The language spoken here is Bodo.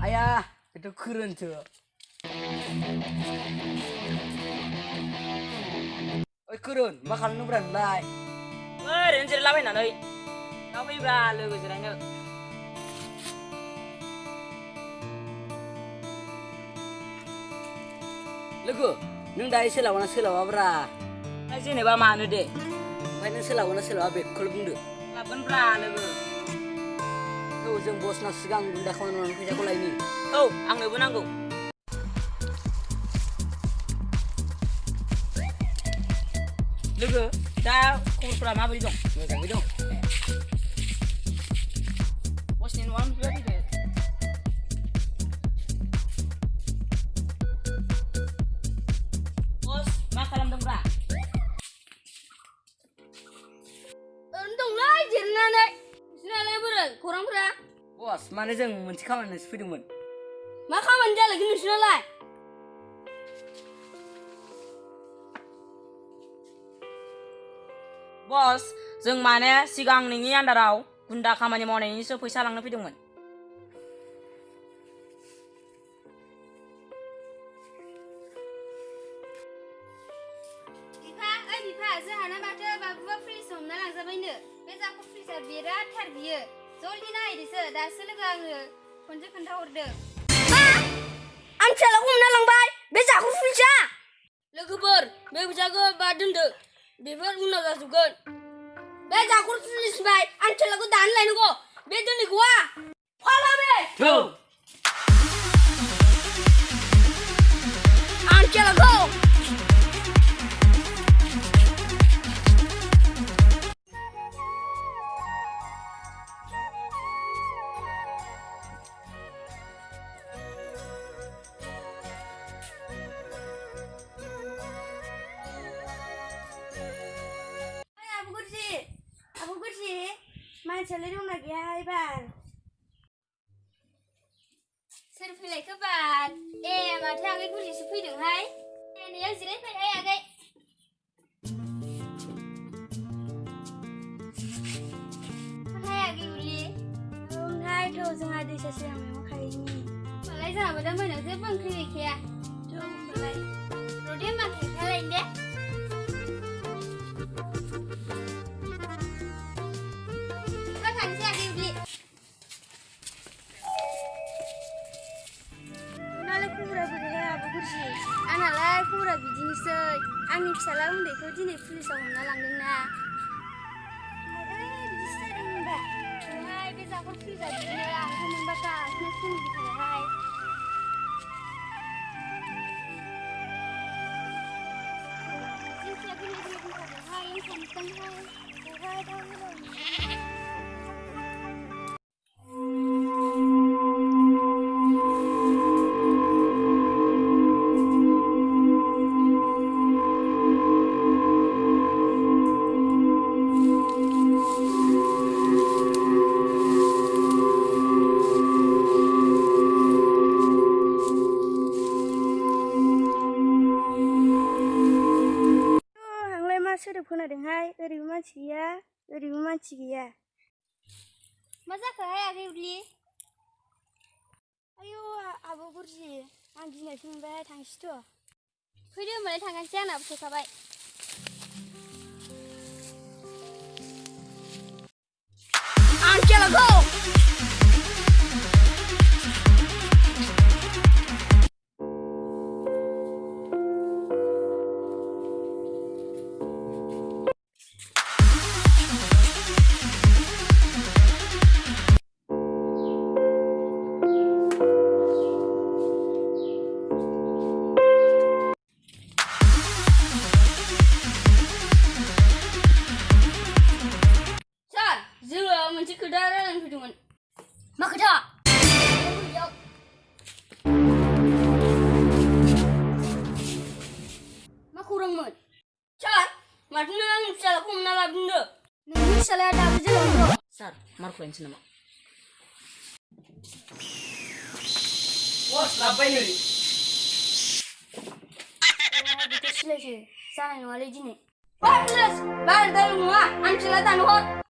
Ayah, itu keren tuh. Oi keren, bakal nubran lai. Oren jirai naनै दाउ फैब्रा लोगो जिरायनो Logo, nung dai selawana selawabra. जेनेबा मानो दे Oमफ्राय nung selawana selawa बेखौल' बुंदो. लाबोनब्रा लोगो Thौ जों बसनाव सिगां गुन्दा खामानि फैसाखौ लायनि. औ आंनोबो नांगौ लोगो दा खबरफोरा माबोरै दं मोजाङै दं. बसनि न'आ नुबाय फैदो बस मा खालामदोंब्रा दंलै जिरायनानै नोंसिनालाय बोरै खौरांफोरा बस, माने जों मोनसे खामानिसो फैदोंमोन. मा खामानि जालायगोन नोंसिनालाय बस जों माने सिगां नोंनि आन्दाराव गुन्दा खामानि मावनायनिसो फैसा लांनो फैदोंमोन बिफा जोंहाना माथो बाबुआ फ्रिज हमना लांजाबायनो बे जाखर फ्रिजआ बिराद थार बियो जल्दि नायदोसो दासो लोगो आङो खनसे खोन्थाहरदों मा आं फिसालाखौ हमना लांबाय बे जाखर फ्रिजआ लोगोफोर बे फैसाखौ बाद दोनदो बेफोर उनाव जाजोबगोन बे जाखर फ्रिजनिफ्राय आं फिसालाखौ दानो लायनांगौ बे दोननायखौआ फाला बे Thौ! आं फिसालाखौ Abu Kursi, मानसियालाय दंना गैया एबार सोर फैलायखो बाल ए माथो आगै गुलिसो फैदोंहाय नैयाव जिरायफैहाय आगै हाय आगै गुलि ओंहाय थौ जोंहा दैसा सेराव मैगं खाहैनि होमबालाय जोंहाबो दा मोनायाव जेबो ओंख्रि गैखाया थौ होमबालाय रदे होमबा खायखा लायनो दे आंनालाय खबरा बिदिनोसै आंनि फिसाला उन्दैखौ दिनै पुलिसाव हमना लांदोंना बिदिसो जादों होनबा ओमफ्राय बे जाखर फ्रिजआ बिदिनो आंथ' मोनबा गासिनो सोमजिखायोहाय जिंखिया गोरलै गोरलै दंथारोहाय लोंखानोसैहाय बहाय दाउ गोलाव सोदोब खोनादोंहाय ओरैबो मानसि गैया ओरैबो मानसि गैया मा जाखोहाय आगै उदलि आयौ आब' गुरजि आं गिनायसो मोनबाय थांसैथ' फैदो होमबालाय थांगासै आंनाबो थोखाबाय आं खेलाखौ फिसालाया दाबो जेलावनो दं। सार मारखलायनोसै नामा? बस लाबबाय नै। बिथ' सिलायसो जानाय नङालै दिनै। पुलिस बारदाय नङा आं फिसाला दानो हर।